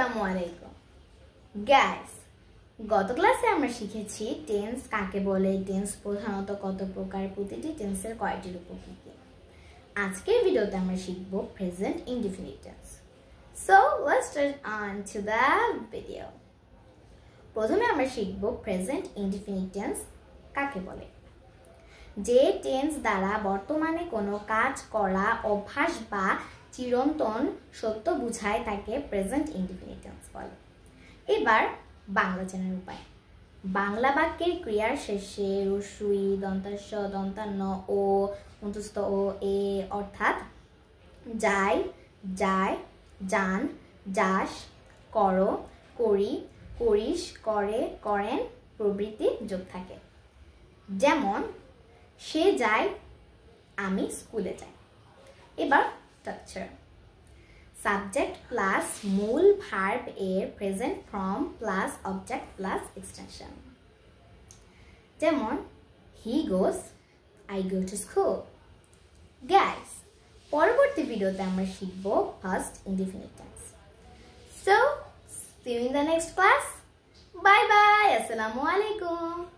আসসালামু আলাইকুম গাইস গত ক্লাসে আমরা শিখেছি টেন্স কাকে বলে টেন্স প্রধানত কত প্রকার প্রতিটি টেন্সের কয়টির উপর কি কি আজকের ভিডিওতে আমরা শিখব present indefinite tense so let's start on to the video প্রথমে আমরা শিখব প্রেজেন্ট ইনডিফিনিট টেন্স কাকে বলে যে টেন্স দ্বারা বর্তমানে কোনো কাজ করা অভ্যাস বা চিরন্তন সত্য বোঝায় তাকে প্রেজেন্ট ইনডিফিনিট টেন্স বলে এবার বাংলা জানার উপায় বাংলা বাক্যের ক্রিয়ার শেষে রস্যই দন্তাস্য দন্তান্ন ও অন্তস্থ ও এ অর্থাৎ যায় যায় যান যাস করো করি করিস করে করেন প্রভৃতি যোগ থাকে যেমন সে যায় আমি স্কুলে যাই এবার স্ট্রাকচার সাবজেক্ট প্লাস মূল ভার্ব এর present form plus object plus extension যেমন he goes I go to school guys পরবর্তী ভিডিওতে আমরা শিখব first indefinite tense so see you in the next class bye bye আসসালামু আলাইকুম